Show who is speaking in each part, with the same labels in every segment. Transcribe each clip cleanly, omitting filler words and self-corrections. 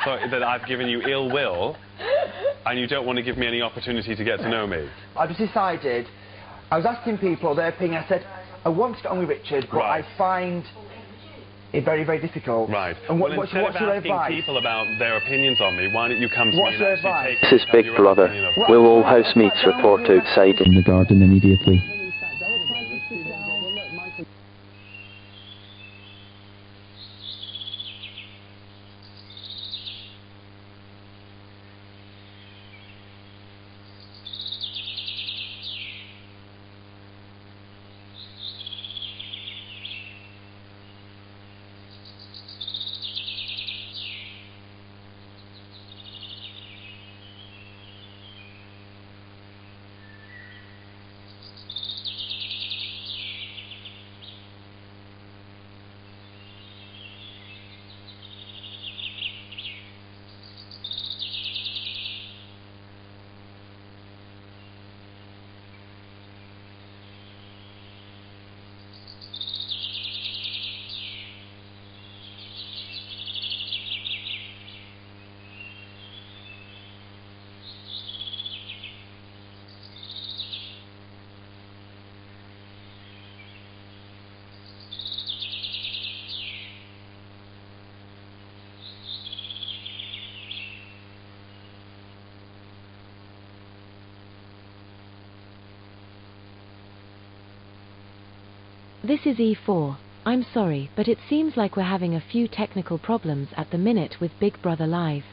Speaker 1: thought that I've given you ill will, and you don't want to give me any opportunity to get to know me.
Speaker 2: I just decided, I was asking people their opinion. I said, I want to get on with Richard, but I find it very, very difficult.
Speaker 1: Right.
Speaker 2: And
Speaker 1: well,
Speaker 2: what's
Speaker 1: instead
Speaker 2: your
Speaker 1: of asking
Speaker 2: advice?
Speaker 1: people about their opinions on me, why don't you come to
Speaker 2: What's
Speaker 1: me
Speaker 2: your
Speaker 1: and actually
Speaker 2: advice?
Speaker 1: take...
Speaker 3: This is Big Brother. Will all housemates report outside in the garden immediately?
Speaker 4: This is E4. I'm sorry, but it seems like we're having a few technical problems at the minute with Big Brother Live.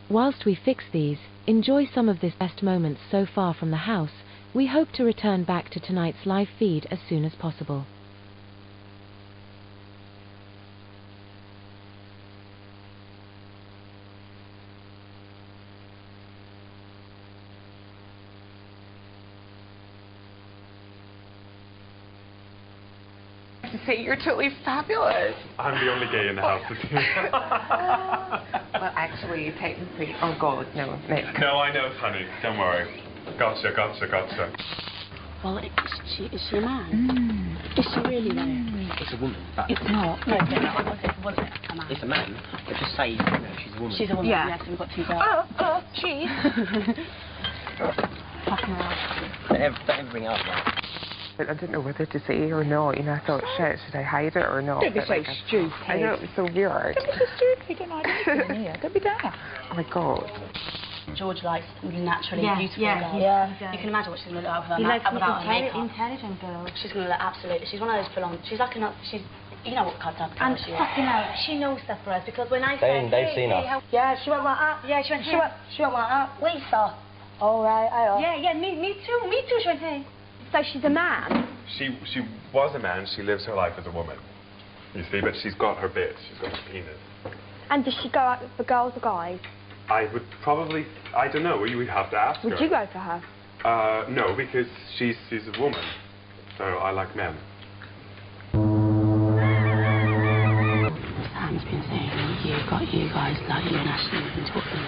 Speaker 4: Whilst we fix these, enjoy some of this best moments so far from the house. We hope to return back to tonight's live feed as soon as possible.
Speaker 5: To say you're totally fabulous.
Speaker 1: I'm the only gay in the house.
Speaker 5: Well, actually, technically, oh God, no, Nick.
Speaker 1: No, I know, honey. Don't worry. Gotcha, gotcha, gotcha.
Speaker 6: Well, is she a man? Is she really though?
Speaker 7: It's a woman.
Speaker 6: It's not. No, was it a man?
Speaker 7: It's a man, but just say, no, she's a woman.
Speaker 6: She's a woman,
Speaker 5: Yeah.
Speaker 6: yes, we've got two girls.
Speaker 5: Cheese.
Speaker 6: Fucking hell.
Speaker 7: Don't ever bring it up, man.
Speaker 5: But I didn't know whether to say or not, you know, I thought, shit, should I hide it or not?
Speaker 6: Don't be
Speaker 5: But,
Speaker 6: so
Speaker 5: like,
Speaker 6: stupid.
Speaker 5: I know, it was so weird.
Speaker 6: Don't be so stupid, don't I? Here. Don't be daft.
Speaker 5: Oh my God.
Speaker 6: George likes naturally beautiful girls.
Speaker 8: Yeah.
Speaker 6: You can imagine what she's going to look like
Speaker 8: He likes
Speaker 6: without her makeup.
Speaker 8: intelligent girls.
Speaker 6: She's going to look absolutely... She's one of those full-on... She's like enough... She's... You know what type of girl
Speaker 8: And
Speaker 6: she is.
Speaker 8: fucking hell, she knows stuff for us because when I said,
Speaker 7: They've seen us.
Speaker 8: Yeah, she went like that. Yeah, she went like that. Lisa. All right, Yeah, me too, she went, hey. So she's a man?
Speaker 1: She was a man. She lives her life as a woman. You see, but she's got her bit. She's got her penis.
Speaker 8: And does she go out for girls or guys?
Speaker 1: I would probably... I don't know. You would have to ask her.
Speaker 8: Would you go for her?
Speaker 1: No, because she's a woman. So I like men.
Speaker 6: Sam's been saying you guys like you and Ashley have been talking.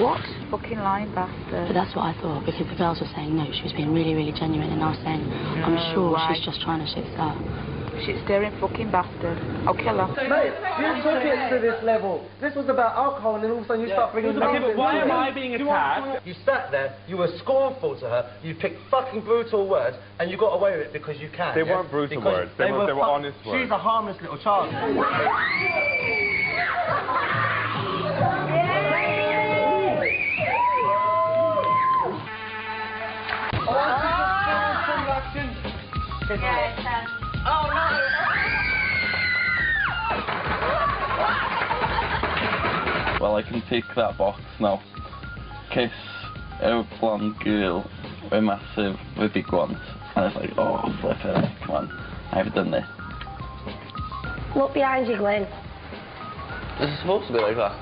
Speaker 8: What? Fucking lying bastard.
Speaker 6: But that's what I thought, because the girls were saying no, she was being really, really genuine, and I was saying, I'm sure she's just trying to shit start.
Speaker 8: Shit staring fucking bastard. I'll kill her.
Speaker 9: Mate, you took it to this level. This was about alcohol, and then all of a sudden you start bringing...
Speaker 10: Okay, but why am I being attacked?
Speaker 9: You sat there, you were scornful to her, you picked fucking brutal words, and you got away with it because you can.
Speaker 1: They weren't brutal words. They were honest words.
Speaker 9: She's a harmless little child.
Speaker 11: Well, I can tick that box now. Kiss a blonde girl with big ones. And it's like, oh, flip it, come on. I've done this.
Speaker 8: Look behind you, Glenn.
Speaker 11: This is supposed to be like that.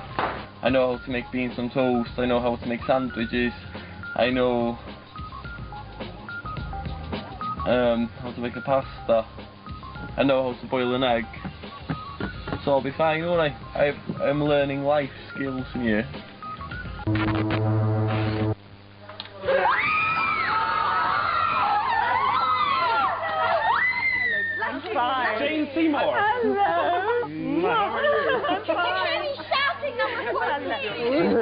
Speaker 11: I know how to make beans on toast, I know how to make sandwiches, I know how to make a pasta, I know how to boil an egg. So I'll be fine, won't I? I'm learning life skills from you.
Speaker 10: I'm fine. Jane Seymour.
Speaker 8: Hello. How are you? I'm fine. You're shouting number one.
Speaker 7: You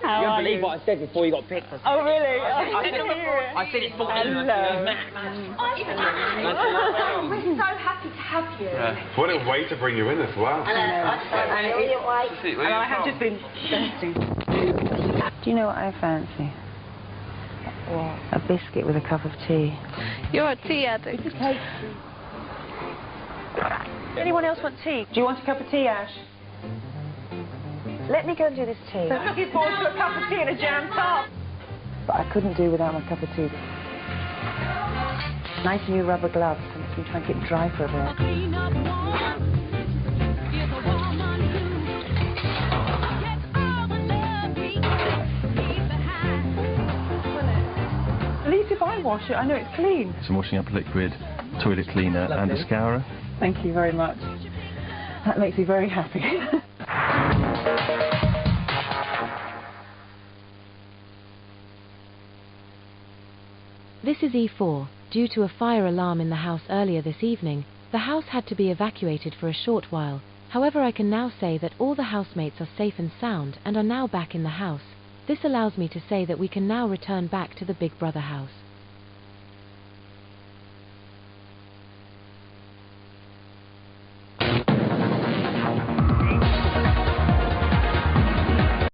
Speaker 7: won't believe what I said before you got picked.
Speaker 5: Oh, really?
Speaker 7: I said it 14
Speaker 5: Hello.
Speaker 8: We're so happy to have you.
Speaker 1: Yeah. What a way to bring you in as well.
Speaker 5: And I have just been testing.
Speaker 12: Do you know what I fancy?
Speaker 5: What?
Speaker 12: A biscuit with a cup of tea.
Speaker 13: You're a tea addict.
Speaker 5: Anyone else want tea? Do you want a cup of tea, Ash?
Speaker 12: Let me go and do this tea.
Speaker 5: I'm looking forward to a cup of tea and a jam tart.
Speaker 12: But I couldn't do without my cup of tea. Nice new rubber gloves, so let me try and keep it dry for a bit.
Speaker 5: At least if I wash it, I know it's clean.
Speaker 14: So I'm washing up liquid, toilet cleaner and a scourer.
Speaker 12: Thank you very much. That makes me very happy.
Speaker 4: This is E4. Due to a fire alarm in the house earlier this evening, the house had to be evacuated for a short while. However, I can now say that all the housemates are safe and sound and are now back in the house. This allows me to say that we can now return back to the Big Brother house.